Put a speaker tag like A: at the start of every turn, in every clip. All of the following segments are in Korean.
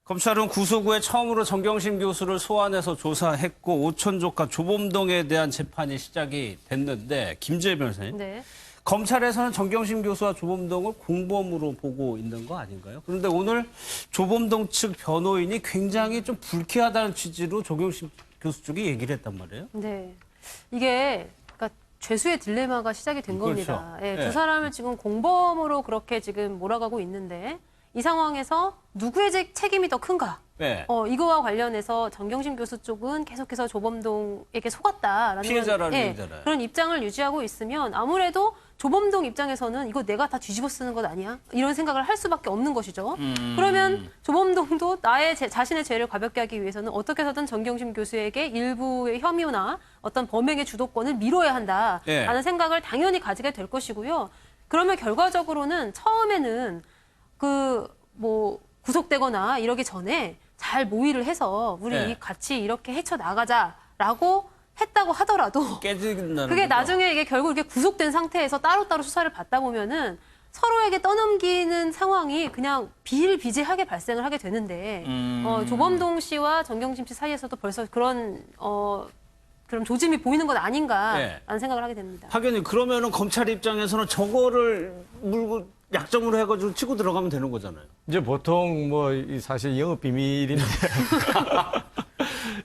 A: 검찰은 구속 후에 처음으로 정경심 교수를 소환해서 조사했고 오촌 조카 조범동에 대한 재판이 시작이 됐는데 김재일 변호사님,
B: 네.
A: 검찰에서는 정경심 교수와 조범동을 공범으로 보고 있는 거 아닌가요? 그런데 오늘 조범동 측 변호인이 굉장히 좀 불쾌하다는 취지로 정경심 교수 쪽이 얘기를 했단 말이에요.
B: 네. 이게 그러니까 죄수의 딜레마가 시작이 된
A: 그렇죠.
B: 겁니다. 예,
A: 네.
B: 두 사람을 지금 공범으로 그렇게 지금 몰아가고 있는데 이 상황에서 누구의 책임이 더 큰가?
A: 네.
B: 이거와 관련해서 정경심 교수 쪽은 계속해서 조범동에게 속았다라는
A: 피해자라는 얘기잖아요.
B: 그런 입장을 유지하고 있으면 아무래도 조범동 입장에서는 이거 내가 다 뒤집어 쓰는 것 아니야? 이런 생각을 할 수밖에 없는 것이죠. 그러면 조범동도 자신의 죄를 가볍게 하기 위해서는 어떻게 해서든 정경심 교수에게 일부의 혐의나 어떤 범행의 주도권을 미뤄야 한다라는
A: 네.
B: 생각을 당연히 가지게 될 것이고요. 그러면 결과적으로는 처음에는 구속되거나 이러기 전에 잘 모의를 해서 우리
A: 네.
B: 같이 이렇게 헤쳐나가자라고 했다고 하더라도
A: 깨진다는
B: 그게
A: 거죠.
B: 나중에 이게 결국 이렇게 구속된 상태에서 따로따로 수사를 받다 보면은 서로에게 떠넘기는 상황이 그냥 비일비재하게 발생을 하게 되는데 조범동 씨와 정경심 씨 사이에서도 벌써 그런 조짐이 보이는 것 아닌가라는
A: 네.
B: 생각을 하게 됩니다.
A: 박 의원님, 그러면은 검찰 입장에서는 저거를 물고 약점으로 해가지고 치고 들어가면 되는 거잖아요.
C: 이제 보통 사실 영업 비밀인데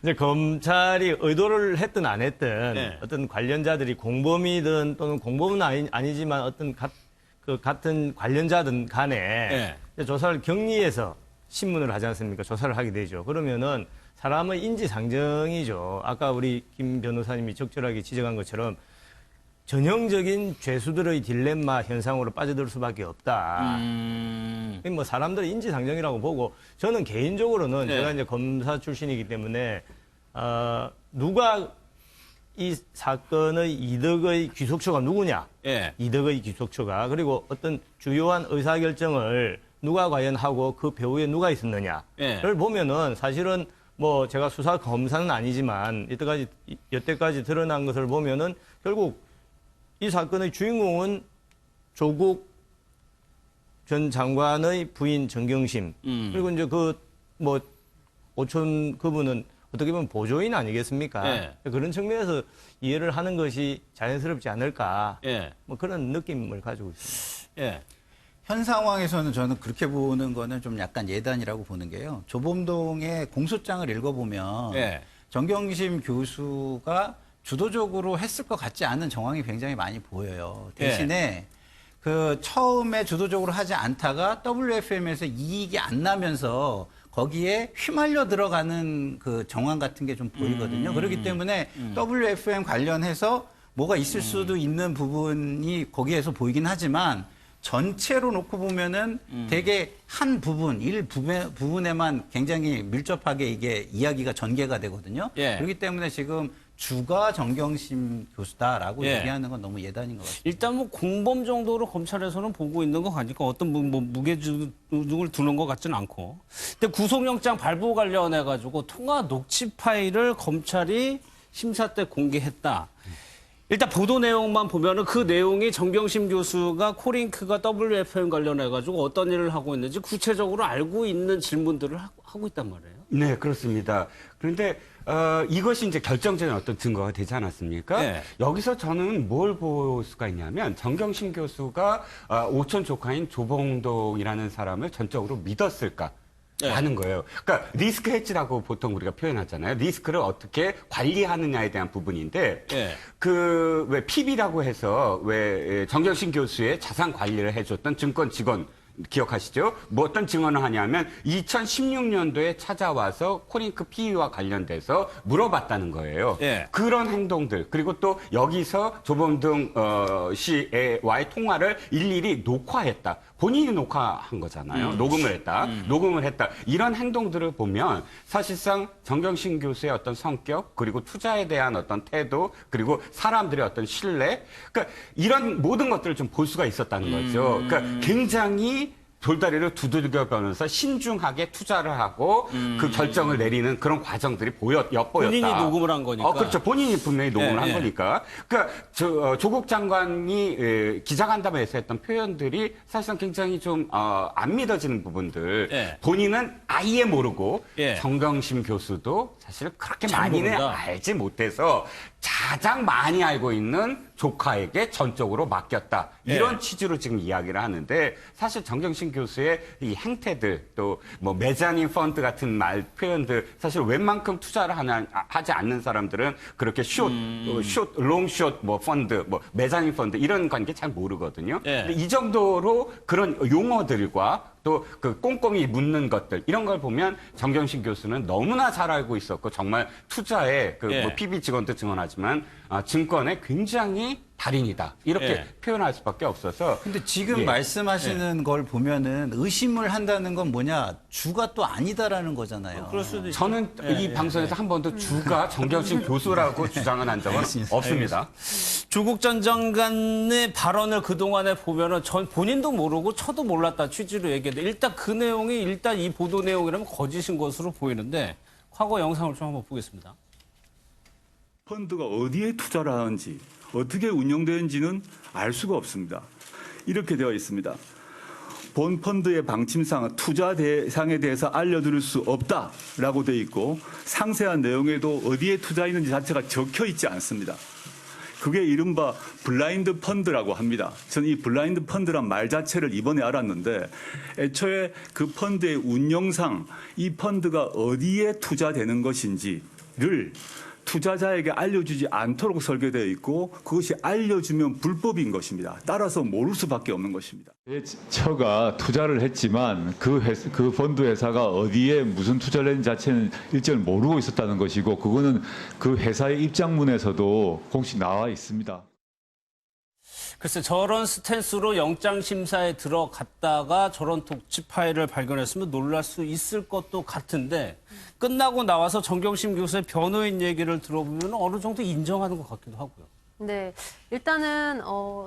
C: 이제 검찰이 의도를 했든 안 했든
A: 네.
C: 어떤 관련자들이 공범이든 또는 공범은 아니지만 어떤 같은 관련자든 간에 이제 조사를 격리해서 신문을 하지 않습니까? 조사를 하게 되죠. 그러면은 사람의 인지상정이죠. 아까 우리 김 변호사님이 적절하게 지적한 것처럼 전형적인 죄수들의 딜레마 현상으로 빠져들 수밖에 없다. 사람들의 인지상정이라고 보고 저는 개인적으로는 제가 이제 검사 출신이기 때문에 누가 이 사건의 이득의 귀속처가 누구냐? 이득의 귀속처가 그리고 어떤 주요한 의사결정을 누가 과연 하고 그 배후에 누가 있었느냐를 보면은 사실은 제가 수사 검사는 아니지만 여태까지 드러난 것을 보면은 결국 이 사건의 주인공은 조국 전 장관의 부인 정경심 그리고 이제 오촌 그분은 어떻게 보면 보조인 아니겠습니까? 그런 측면에서 이해를 하는 것이 자연스럽지 않을까 그런 느낌을 가지고 있습니다.
D: 현 상황에서는 저는 그렇게 보는 거는 좀 약간 예단이라고 보는 게요. 조범동의 공소장을 읽어보면 정경심 교수가 주도적으로 했을 것 같지 않은 정황이 굉장히 많이 보여요. 대신에 처음에 주도적으로 하지 않다가 WFM에서 이익이 안 나면서 거기에 휘말려 들어가는 그 정황 같은 게 좀 보이거든요. 그렇기 때문에 WFM 관련해서 뭐가 있을 수도 있는 부분이 거기에서 보이긴 하지만 전체로 놓고 보면은 되게 한 부분에만 굉장히 밀접하게 이게 이야기가 전개가 되거든요. 그렇기 때문에 지금 주가 정경심 교수다라고 얘기하는 건 너무 예단인 것 같습니다.
A: 일단 공범 정도로 검찰에서는 보고 있는 것 같으니까 어떤 무게중을 두는 것 같지는 않고. 근데 구속영장 발부 관련해가지고 통화 녹취 파일을 검찰이 심사 때 공개했다. 일단 보도 내용만 보면은 그 내용이 정경심 교수가 코링크가 WFM 관련해가지고 어떤 일을 하고 있는지 구체적으로 알고 있는 질문들을 하고 있단 말이에요.
E: 네, 그렇습니다. 그런데 이것이 이제 결정적인 어떤 증거가 되지 않았습니까? 여기서 저는 뭘 볼 수가 있냐면 정경심 교수가 오촌 조카인 조봉동이라는 사람을 전적으로 믿었을까? 라는 거예요. 그러니까 리스크 헤지라고 보통 우리가 표현하잖아요. 리스크를 어떻게 관리하느냐에 대한 부분인데 왜 PB라고 해서 왜 정경심 교수의 자산 관리를 해줬던 증권 직원 기억하시죠? 어떤 증언을 하냐면 2016년도에 찾아와서 코링크 피의와 관련돼서 물어봤다는 거예요. 그런 행동들 그리고 또 여기서 조범동 씨와의 통화를 일일이 녹화했다. 본인이 녹화한 거잖아요. 녹음을 했다. 이런 행동들을 보면 사실상 정경심 교수의 어떤 성격 그리고 투자에 대한 어떤 태도 그리고 사람들의 어떤 신뢰 그러니까 이런 모든 것들을 좀 볼 수가 있었다는 거죠. 그러니까 굉장히 돌다리를 두들겨가면서 신중하게 투자를 하고 그 결정을 내리는 그런 과정들이 엿보였다.
A: 본인이 녹음을 한 거니까.
E: 그렇죠. 본인이 분명히 녹음을 한 거니까. 그러니까 조국 장관이 기자간담회에서 했던 표현들이 사실상 굉장히 좀 안 믿어지는 부분들. 본인은 아예 모르고 정경심 교수도 사실 그렇게 많이는 알지 못해서 가장 많이 알고 있는 조카에게 전적으로 맡겼다. 이런 취지로 지금 이야기를 하는데 사실 정경심 교수의 이 행태들 또 뭐 메자닌 펀드 같은 표현들 사실 웬만큼 투자를 하지 않는 사람들은 그렇게 롱숏 뭐 펀드, 뭐 메자닌 펀드 이런 관계 잘 모르거든요. 근데 이 정도로 그런 용어들과 또 그 꼼꼼히 묻는 것들 이런 걸 보면 정경심 교수는 너무나 잘 알고 있었고 정말 투자에 뭐 PB 직원도 증언하지만 증권에 굉장히 달인이다 이렇게 표현할 수밖에 없어서.
D: 근데 지금 말씀하시는 걸 보면은 의심을 한다는 건 뭐냐 주가 또 아니다라는 거잖아요.
A: 그럴 수도 있죠.
E: 저는 이 방송에서 한 번도 주가 정경심 교수라고 주장은 한 적은 없습니다.
A: 조국 전 장관의 발언을 그동안에 보면은 본인도 모르고 저도 몰랐다 취지로 얘기했는데 일단 그 내용이 일단 이 보도 내용이라면 거짓인 것으로 보이는데 과거 영상을 좀 한번 보겠습니다.
F: 펀드가 어디에 투자를 하는지 어떻게 운영되는지는 알 수가 없습니다. 이렇게 되어 있습니다. 본 펀드의 방침상 투자 대상에 대해서 알려드릴 수 없다라고 되어 있고 상세한 내용에도 어디에 투자했는지 자체가 적혀 있지 않습니다. 그게 이른바 블라인드 펀드라고 합니다. 저는 이 블라인드 펀드란 말 자체를 이번에 알았는데 애초에 그 펀드의 운영상 이 펀드가 어디에 투자되는 것인지를 투자자에게 알려주지 않도록 설계되어 있고 그것이 알려주면 불법인 것입니다. 따라서 모를 수밖에 없는 것입니다.
G: 처가 투자를 했지만 그 펀드 회사가 어디에 무슨 투자를 했는지 자체는 일절 모르고 있었다는 것이고 그거는 그 회사의 입장문에서도 공식 나와 있습니다.
A: 글쎄 저런 스탠스로 영장심사에 들어갔다가 저런 독치 파일을 발견했으면 놀랄 수 있을 것도 같은데 끝나고 나와서 정경심 교수의 변호인 얘기를 들어보면 어느 정도 인정하는 것 같기도 하고요.
B: 네, 일단은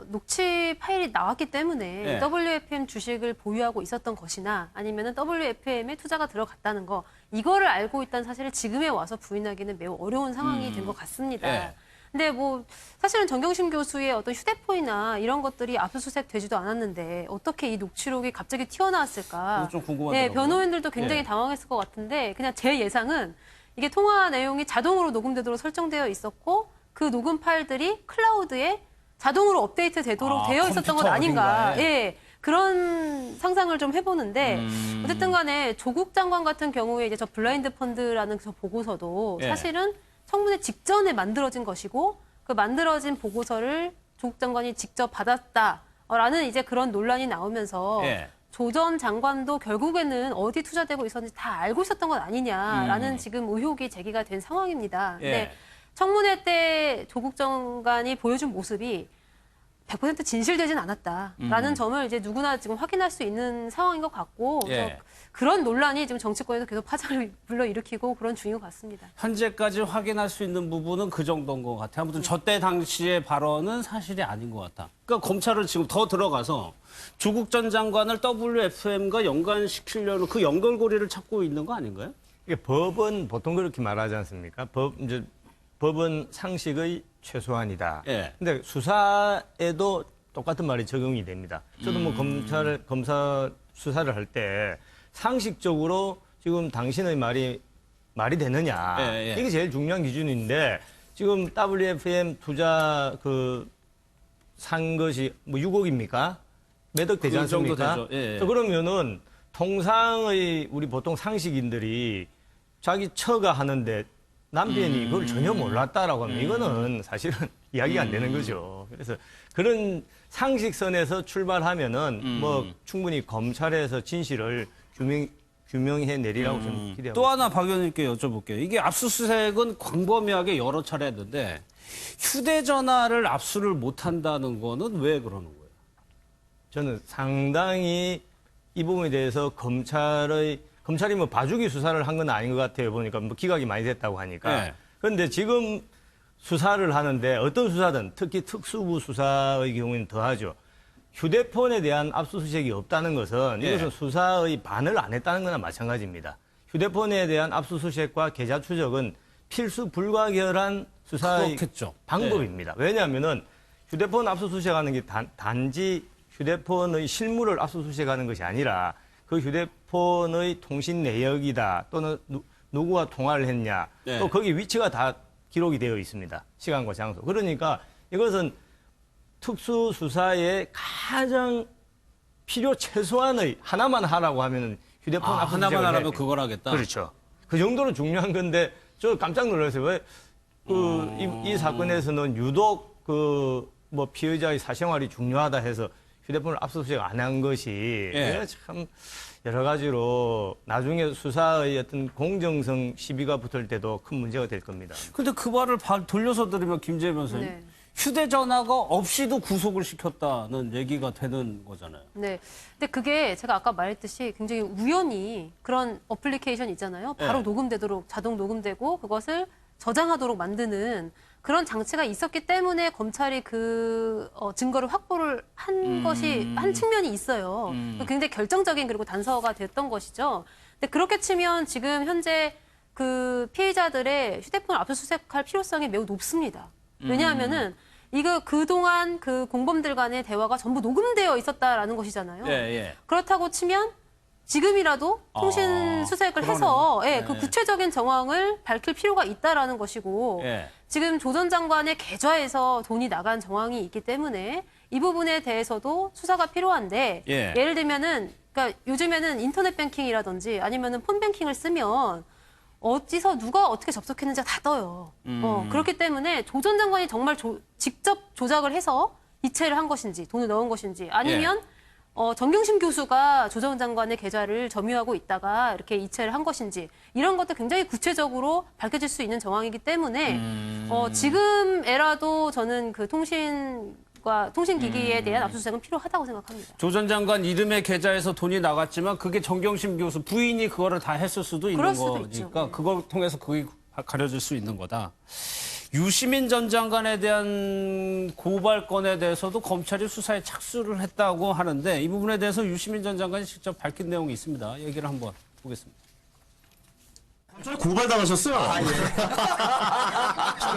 B: 녹취 파일이 나왔기 때문에 WFM 주식을 보유하고 있었던 것이나 아니면은 WFM에 투자가 들어갔다는 거 이거를 알고 있다는 사실을 지금에 와서 부인하기는 매우 어려운 상황이 된 것 같습니다. 근데 뭐 사실은 정경심 교수의 어떤 휴대폰이나 이런 것들이 압수수색 되지도 않았는데 어떻게 이 녹취록이 갑자기 튀어나왔을까?
A: 좀 궁금하더라고요.
B: 네, 변호인들도 굉장히 당황했을 것 같은데 그냥 제 예상은 이게 통화 내용이 자동으로 녹음되도록 설정되어 있었고 그 녹음 파일들이 클라우드에 자동으로 업데이트 되도록 되어 있었던 것 아닌가. 예. 그런 상상을 좀 해보는데 어쨌든 간에 조국 장관 같은 경우에 이제 저 블라인드 펀드라는 저 보고서도 사실은 청문회 직전에 만들어진 것이고 그 만들어진 보고서를 조국 장관이 직접 받았다라는 이제 그런 논란이 나오면서 조 전 장관도 결국에는 어디 투자되고 있었는지 다 알고 있었던 것 아니냐라는 지금 의혹이 제기가 된 상황입니다. 근데 청문회 때 조국 장관이 보여준 모습이 100% 진실되진 않았다라는 점을 이제 누구나 지금 확인할 수 있는 상황인 것 같고 그런 논란이 지금 정치권에서 계속 파장을 불러일으키고 그런 중인 것 같습니다.
A: 현재까지 확인할 수 있는 부분은 그 정도인 것 같아요. 아무튼 저때 당시의 발언은 사실이 아닌 것 같다. 그러니까 검찰을 지금 더 들어가서 조국 전 장관을 WFM과 연관시키려는 그 연결고리를 찾고 있는 거 아닌가요?
C: 이게 법은 보통 그렇게 말하지 않습니까? 법은 상식의 최소한이다. 근데 수사에도 똑같은 말이 적용이 됩니다. 저도 뭐 검사 수사를 할 때 상식적으로 지금 당신의 말이 되느냐. 이게 제일 중요한 기준인데 지금 WFM 투자 산 것이 뭐 6억입니까? 몇 억 되지 않습니까? 그러면은 통상의 우리 보통 상식인들이 자기 처가 하는데 남편이 그걸 전혀 몰랐다라고 하면 이거는 사실은 이야기가 안 되는 거죠. 그래서 그런 상식선에서 출발하면은 뭐 충분히 검찰에서 진실을 규명해 내리라고 저는 기대합니다.
A: 또 하나 박 의원님께 여쭤볼게요. 이게 압수수색은 광범위하게 여러 차례 했는데 휴대전화를 압수를 못한다는 거는 왜 그러는 거예요?
C: 저는 상당히 이 부분에 대해서 검찰이 뭐 봐주기 수사를 한 건 아닌 것 같아요. 보니까 뭐 기각이 많이 됐다고 하니까. 그런데 지금 수사를 하는데 어떤 수사든 특히 특수부 수사의 경우에는 더하죠. 휴대폰에 대한 압수수색이 없다는 것은
A: 예.
C: 이것은 수사의 반을 안 했다는 거나 마찬가지입니다. 휴대폰에 대한 압수수색과 계좌 추적은 필수 불가결한 수사의
A: 그렇겠죠.
C: 방법입니다. 왜냐하면은 휴대폰 압수수색하는 게 단지 휴대폰의 실물을 압수수색하는 것이 아니라 그 휴대폰의 통신 내역이다 또는 누구와 통화를 했냐
A: 네.
C: 또 거기 위치가 다 기록이 되어 있습니다. 시간과 장소. 그러니까 이것은 특수수사의 가장 필요 최소한의 하나만 하라고 하면은 휴대폰 압수수색을
A: 하나만
C: 해야
A: 하라면
C: 돼요.
A: 그걸 하겠다.
C: 그렇죠. 그 정도로 중요한 건데 저 깜짝 놀랐어요. 왜 이 사건에서는 유독 뭐 피의자의 사생활이 중요하다 해서 휴대폰을 압수수색 안 한 것이
A: 예.
C: 참 여러 가지로 나중에 수사의 어떤 공정성 시비가 붙을 때도 큰 문제가 될 겁니다.
A: 근데 그 말을 돌려서 들으면 김재현 변호사님
B: 네.
A: 휴대전화가 없이도 구속을 시켰다는 얘기가 되는 거잖아요.
B: 네. 근데 그게 제가 아까 말했듯이 굉장히 우연히 그런 어플리케이션 있잖아요. 바로
A: 네.
B: 녹음되도록 자동 녹음되고 그것을 저장하도록 만드는 그런 장치가 있었기 때문에 검찰이 그 증거를 확보를 한 것이 한 측면이 있어요. 굉장히 결정적인 그리고 단서가 됐던 것이죠. 근데 그렇게 치면 지금 현재 그 피해자들의 휴대폰을 압수수색할 필요성이 매우 높습니다. 왜냐하면은 이거 그동안 그 공범들 간의 대화가 전부 녹음되어 있었다라는 것이잖아요.
A: 예, 예.
B: 그렇다고 치면 지금이라도 통신 수색을 해서 예, 그 구체적인 정황을 밝힐 필요가 있다라는 것이고
A: 예.
B: 지금 조 전 장관의 계좌에서 돈이 나간 정황이 있기 때문에 이 부분에 대해서도 수사가 필요한데
A: 예.
B: 예를 들면은 그러니까 요즘에는 인터넷 뱅킹이라든지 아니면은 폰 뱅킹을 쓰면 어디서 누가 어떻게 접속했는지가 다 떠요. 그렇기 때문에 조 전 장관이 정말 직접 조작을 해서 이체를 한 것인지 돈을 넣은 것인지 아니면 정경심 교수가 조 전 장관의 계좌를 점유하고 있다가 이렇게 이체를 한 것인지 이런 것도 굉장히 구체적으로 밝혀질 수 있는 정황이기 때문에 지금에라도 저는 그 통신기기에 대한 압수수색은 필요하다고 생각합니다.
A: 조 전 장관 이름의 계좌에서 돈이 나갔지만 그게 정경심 교수 부인이 그거를 다 했을 수도 있는
B: 그럴 수도
A: 거니까
B: 있죠.
A: 그걸 통해서 그게 가려질 수 있는 거다. 유시민 전 장관에 대한 고발건에 대해서도 검찰이 수사에 착수를 했다고 하는데 이 부분에 대해서 유시민 전 장관이 직접 밝힌 내용이 있습니다. 얘기를 한번 보겠습니다.
H: 고발당하셨어요?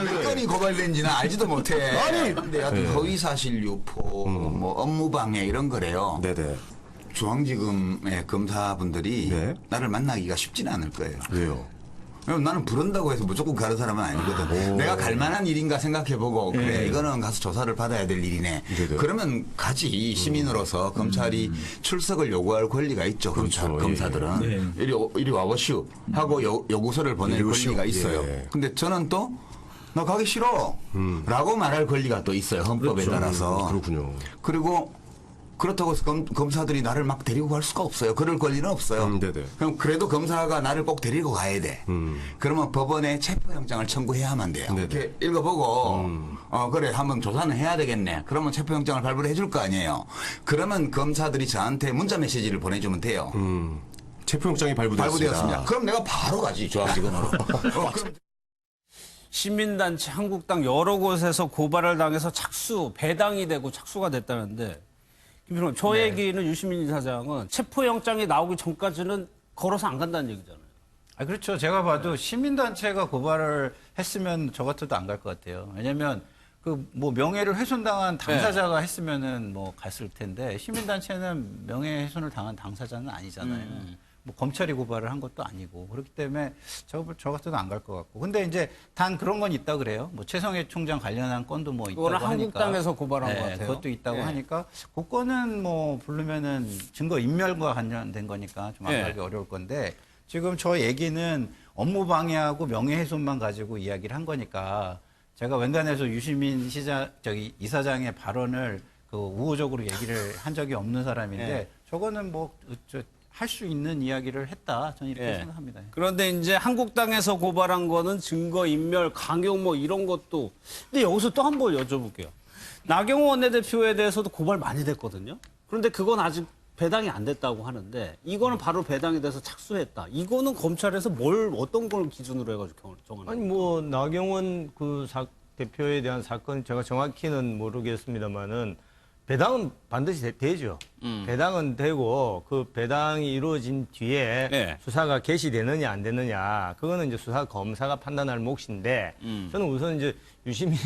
I: 몇 건이 고발된지는 알지도 못해. 아니, 근데 하여튼 허위사실 유포, 뭐 업무방해 이런 거래요.
H: 네네.
I: 중앙지검의 검사분들이
H: 네.
I: 나를 만나기가 쉽지는 않을 거예요.
H: 왜요?
I: 왜냐면 나는 부른다고 해서 무조건 가는 사람은 아니거든. 내가 갈 만한 일인가 생각해보고 그래 이거는 가서 조사를 받아야 될 일이네.
H: 네네.
I: 그러면 가지 시민으로서 검찰이 출석을 요구할 권리가 있죠.
H: 그렇죠.
I: 검사들은 이리 와보시오 하고 요구서를 보낼
H: 이리 오시오.
I: 권리가 있어요.
H: 예.
I: 근데 저는 또 나 가기 싫어 라고 말할 권리가 또 있어요. 헌법에 따라서.
H: 그렇군요.
I: 그리고 그렇다고 해서 검사들이 나를 막 데리고 갈 수가 없어요. 그럴 권리는 없어요.
H: 네네.
I: 그럼 그래도 검사가 나를 꼭 데리고 가야 돼. 그러면 법원에 체포영장을 청구해야만 돼요.
H: 네네.
I: 이렇게 읽어보고 그래 한번 조사는 해야 되겠네. 그러면 체포영장을 발부를 해줄 거 아니에요. 그러면 검사들이 저한테 문자 메시지를 보내주면 돼요.
H: 체포영장이 발부되었습니다.
I: 그럼 내가 바로 가지 중앙지검으로. 그럼
A: 시민단체 한국당 여러 곳에서 고발을 당해서 배당이 되고 착수가 됐다는데 김필원, 저 얘기는 유시민 이사장은 체포영장이 나오기 전까지는 걸어서 안 간다는 얘기잖아요.
D: 아, 그렇죠. 제가 봐도 시민단체가 고발을 했으면 저 같아도 안 갈 것 같아요. 왜냐면 그 뭐 명예를 훼손당한 당사자가 했으면은 뭐 갔을 텐데 시민단체는 명예훼손을 당한 당사자는 아니잖아요. 뭐 검찰이 고발을 한 것도 아니고 그렇기 때문에 저 같아도 안 갈 것 같고. 근데 이제 단 그런 건 있다 그래요. 뭐 최성해 총장 관련한 건도 뭐 있다고
A: 그거는
D: 하니까.
A: 한국당에서 고발한 것 같아요.
D: 그것도 있다고
A: 예.
D: 하니까 그 건은 뭐 부르면은 증거 인멸과 관련된 거니까 좀 안
A: 예.
D: 가기 어려울 건데 지금 저 얘기는 업무 방해하고 명예훼손만 가지고 이야기를 한 거니까 제가 웬간해서 유시민 이사장의 발언을 그 우호적으로 얘기를 한 적이 없는 사람인데
A: 예.
D: 저거는 뭐 할 수 있는 이야기를 했다. 저는 이렇게
A: 예.
D: 생각합니다.
A: 그런데 이제 한국당에서 고발한 거는 증거 인멸, 강요 뭐 이런 것도. 근데 여기서 또 한 번 여쭤볼게요. 나경원 원내대표에 대해서도 고발 많이 됐거든요. 그런데 그건 아직 배당이 안 됐다고 하는데 이거는 바로 배당이 돼서 착수했다. 이거는 검찰에서 어떤 걸 기준으로 해가지고 정하는
C: 아니 뭐 나경원 대표에 대한 사건 제가 정확히는 모르겠습니다만은 배당은 반드시 되죠. 배당은 되고 그 배당이 이루어진 뒤에
A: 네.
C: 수사가 개시되느냐 안 되느냐 그거는 이제 수사 검사가 판단할 몫인데 저는 우선 이제 유시민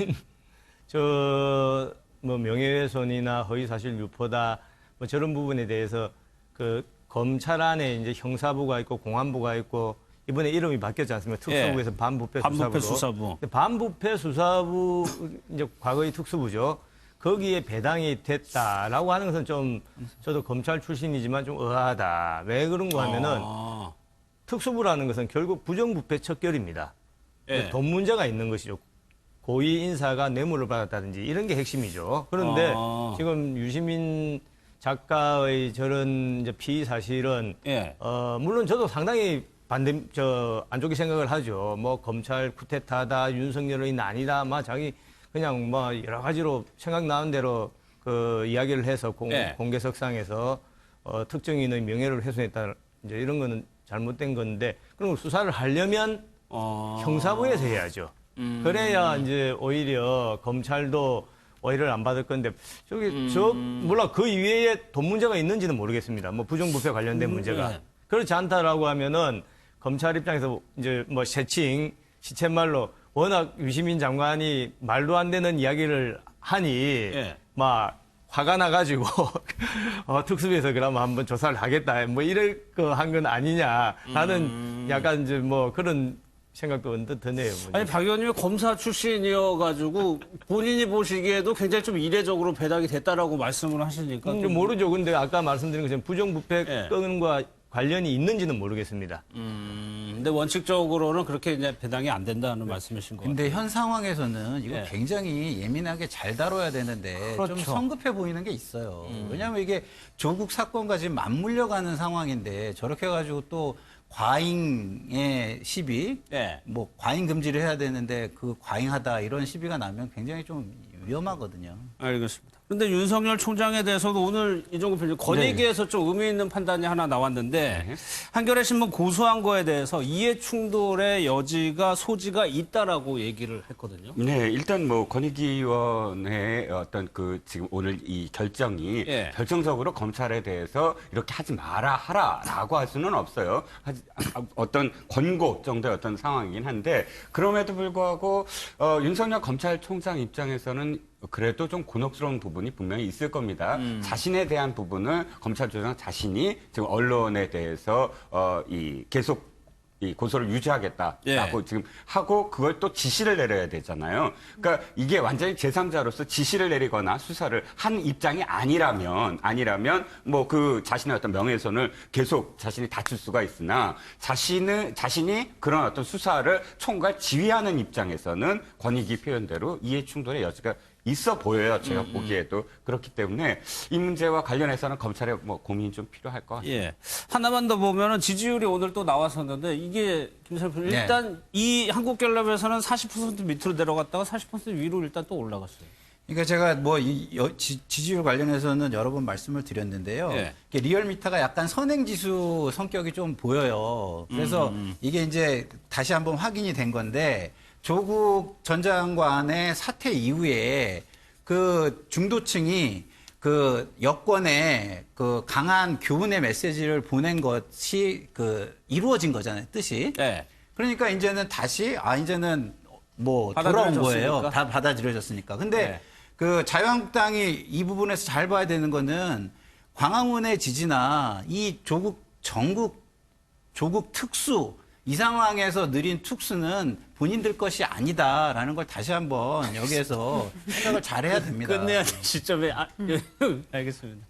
C: 뭐 명예훼손이나 허위사실 유포다 뭐 저런 부분에 대해서 그 검찰 안에 이제 형사부가 있고 공안부가 있고 이번에 이름이 바뀌었지 않습니까? 특수부에서
A: 예.
C: 반부패
A: 반부패
C: 수사부로. 반부패 수사부 이제 과거의 특수부죠. 거기에 배당이 됐다라고 하는 것은 좀 저도 검찰 출신이지만 좀 의아하다. 왜 그런가 하면은 특수부라는 것은 결국 부정부패 척결입니다.
A: 예.
C: 돈 문제가 있는 것이죠. 고위 인사가 뇌물을 받았다든지 이런 게 핵심이죠. 그런데 지금 유시민 작가의 저런 이제 피의 사실은
A: 예.
C: 물론 저도 상당히 안 좋게 생각을 하죠. 뭐 검찰 쿠데타다, 윤석열의 난이다, 막 자기 그냥 뭐 여러 가지로 생각나는 대로 그 이야기를 해서
A: 예.
C: 공개석상에서 특정인의 명예를 훼손했다. 이제 이런 거는 잘못된 건데 그런 걸 수사를 하려면 형사부에서 해야죠. 그래야 이제 오히려 검찰도 오해를 안 받을 건데 몰라 그 이외에 돈 문제가 있는지는 모르겠습니다. 뭐 부정부패 관련된 문제가
A: 네.
C: 그렇지 않다라고 하면은 검찰 입장에서 이제 뭐 시쳇말로 워낙 유시민 장관이 말도 안 되는 이야기를 하니
A: 예.
C: 막 화가 나가지고 특수부에서 그러면 한번 조사를 하겠다 뭐 이럴 거 한 건 아니냐 하는 약간 이제 뭐 그런 생각도 언뜻 드네요.
A: 아니 박 의원님이 검사 출신이어가지고 본인이 보시기에도 굉장히 좀 이례적으로 배당이 됐다라고 말씀을 하시니까
C: 모르죠. 근데 아까 말씀드린 것처럼 부정부패
A: 예.
C: 건과 관련이 있는지는 모르겠습니다.
A: 근데 원칙적으로는 그렇게 이제 배당이 안 된다는 말씀이신 것 같아요.
D: 근데 현 상황에서는 이거
A: 예.
D: 굉장히 예민하게 잘 다뤄야 되는데
A: 그렇죠.
D: 좀 성급해 보이는 게 있어요. 왜냐하면 이게 조국 사건과 지금 맞물려 가는 상황인데 저렇게 해가지고 또 과잉의 시비,
A: 예.
D: 뭐 과잉 금지를 해야 되는데 그 과잉하다 이런 시비가 나면 굉장히 좀 위험하거든요.
A: 알겠습니다. 그런데 윤석열 총장에 대해서도 오늘 이종구 편집 권익위에서 좀 의미 있는 판단이 하나 나왔는데 한겨레 신문 고소한 거에 대해서 이해 충돌의 여지가 소지가 있다라고 얘기를 했거든요.
E: 네, 일단 뭐 권익위원회의 어떤 그 지금 오늘 이 결정이
A: 예.
E: 결정적으로 검찰에 대해서 이렇게 하지 마라 하라라고 할 수는 없어요. 어떤 권고 정도의 어떤 상황이긴 한데 그럼에도 불구하고 윤석열 검찰총장 입장에서는 그래도 좀 곤혹스러운 부분이 분명히 있을 겁니다. 자신에 대한 부분을 검찰 조장 자신이 지금 언론에 대해서 계속 이 고소를 유지하겠다라고
A: 예.
E: 지금 하고 그걸 또 지시를 내려야 되잖아요. 그러니까 이게 완전히 제3자로서 지시를 내리거나 수사를 한 입장이 아니라면 뭐 그 자신의 어떤 명예훼손을 계속 자신이 다칠 수가 있으나 자신이 그런 어떤 수사를 총괄 지휘하는 입장에서는 권익위 표현대로 이해 충돌의 여지가 있어 보여요. 제가 보기에도. 그렇기 때문에 이 문제와 관련해서는 검찰의 뭐 고민이 좀 필요할 것 같습니다.
A: 예. 하나만 더 보면은 지지율이 오늘 또 나왔었는데 이게 김선표 일단 이 한국갤럽에서는 40% 밑으로 내려갔다가 40% 위로 일단 또 올라갔어요.
D: 그러니까 제가 뭐 지지율 관련해서는 여러 번 말씀을 드렸는데요.
A: 예.
D: 리얼미터가 약간 선행지수 성격이 좀 보여요. 그래서 이게 이제 다시 한번 확인이 된 건데 조국 전 장관의 사퇴 이후에 그 중도층이 그 여권에 그 강한 교훈의 메시지를 보낸 것이 그 이루어진 거잖아요, 뜻이.
A: 네.
D: 그러니까 이제는 다시 이제는 뭐 돌아온 거예요. 다 받아들여졌으니까. 근데
A: 네.
D: 그 자유한국당이 이 부분에서 잘 봐야 되는 거는 광화문의 지지나 이 조국 특수 이 상황에서 느린 특수는 본인들 것이 아니다라는 걸 다시 한번 여기에서 생각을 잘 해야 됩니다.
A: 끝내야 될 시점에 알겠습니다.